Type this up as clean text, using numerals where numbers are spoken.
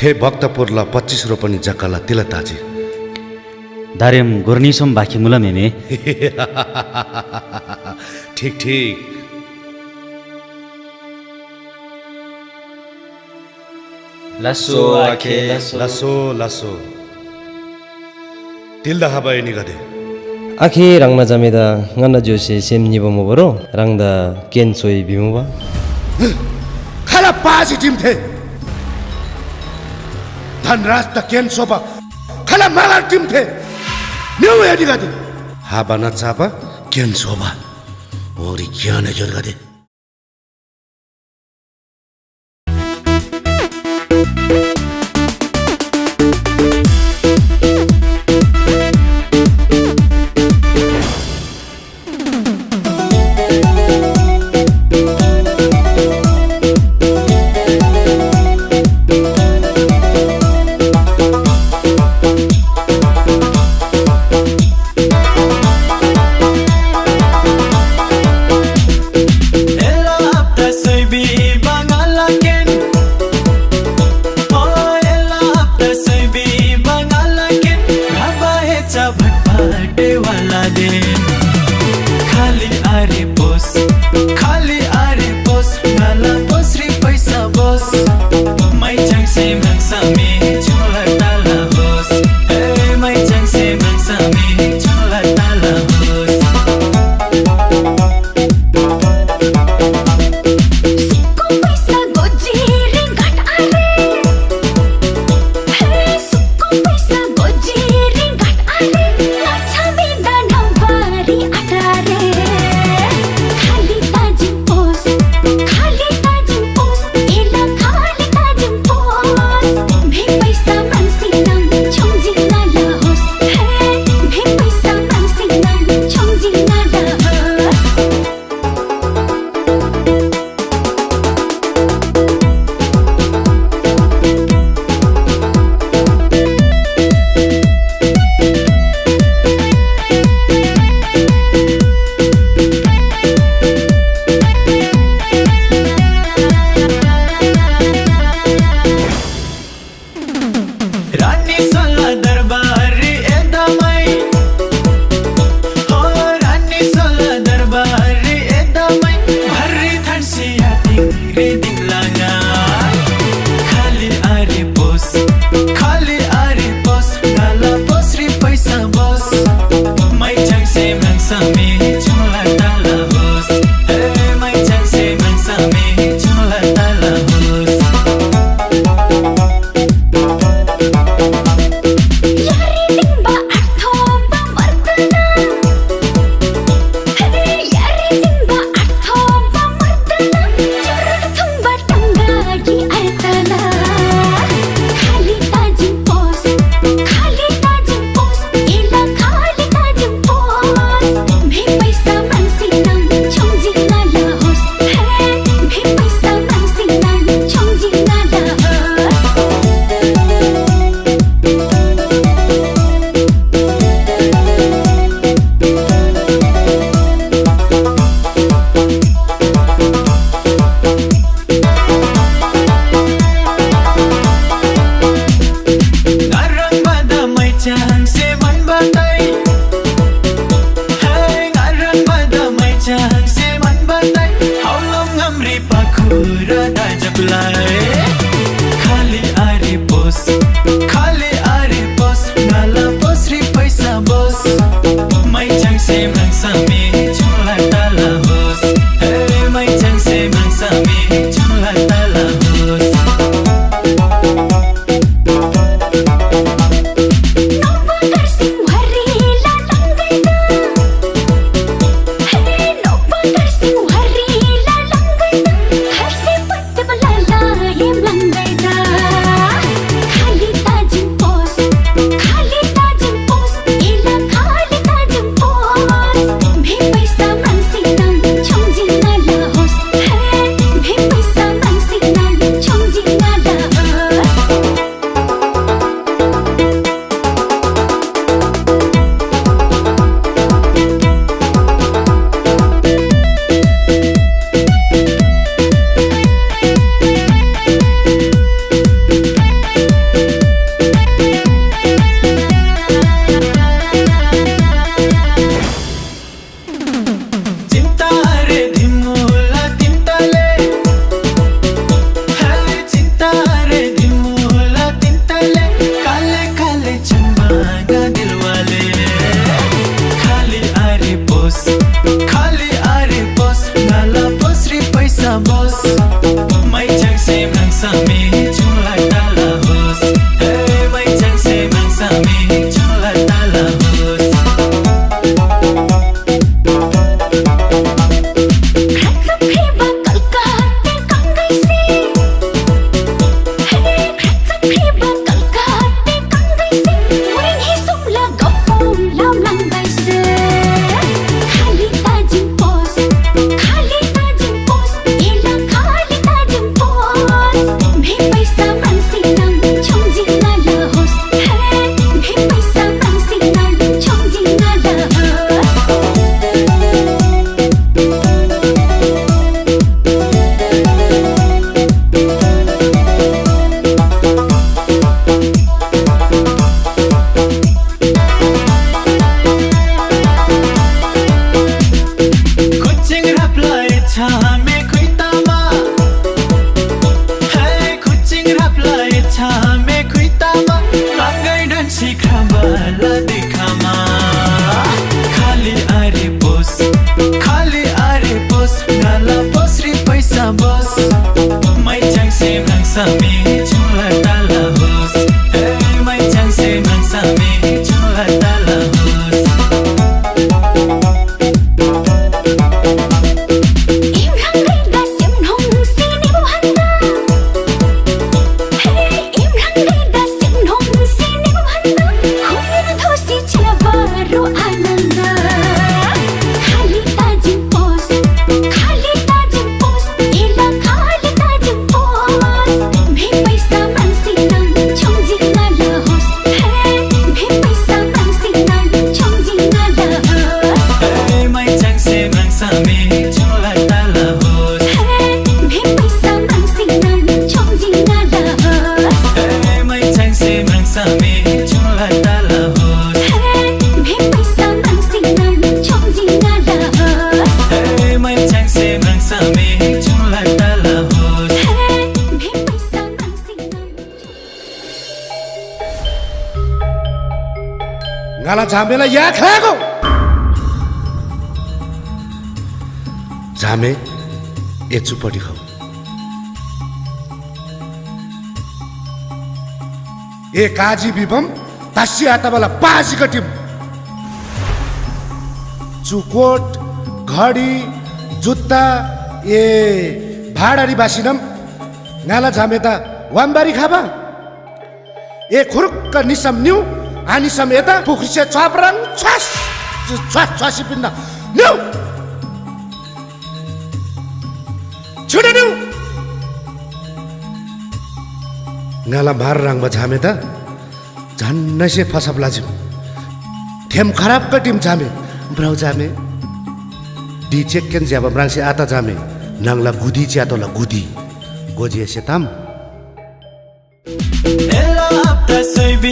थे भक्तपुरला 25 रोपनी जग्गाला तिला ताजी दारेम गोर्निसोम बाखी मुला मेमे ठीक ठीक लसो आखे लसो लसो तिल्दा हबाय निगदे आखे रंगना जामेदा ngana jose sem nibo moboro rangda ken soi bimuba खाला पासी टिमथे धनराज त केन सोबा खाला मागार टिमथे न्यू एडी गदे हाबाना चापा केन सोबा ओरी ज्ञान जोर गदे mangsaमे chungla tala hos Hey paisa mangsinam chongjinga lahos Hey mai changse mangsame chungla tala hos Hey paisa mangsinam ngala झामेलाई या खाएको झामे एचुपट्टि खाऊ ए काजी बिबम तासी आतावाला पाजी कटिम चुकोट घडी जुत्ता ए भाडारी बासिनम नाला झामेता वामबारी खाबा ए खुरुक्क निसम न्यू आनिसम यता पुखरिसे छापराङ छ्वास छ्वास छ्वासी पिन्दा न्यू छिटो new ngala marang ba jame ta janna se fasap lazim them kharap ka tim jame brau jame di check ken jaba brang se ata jame nangla gudi cha to la gudi goje se tam Ela apta soibi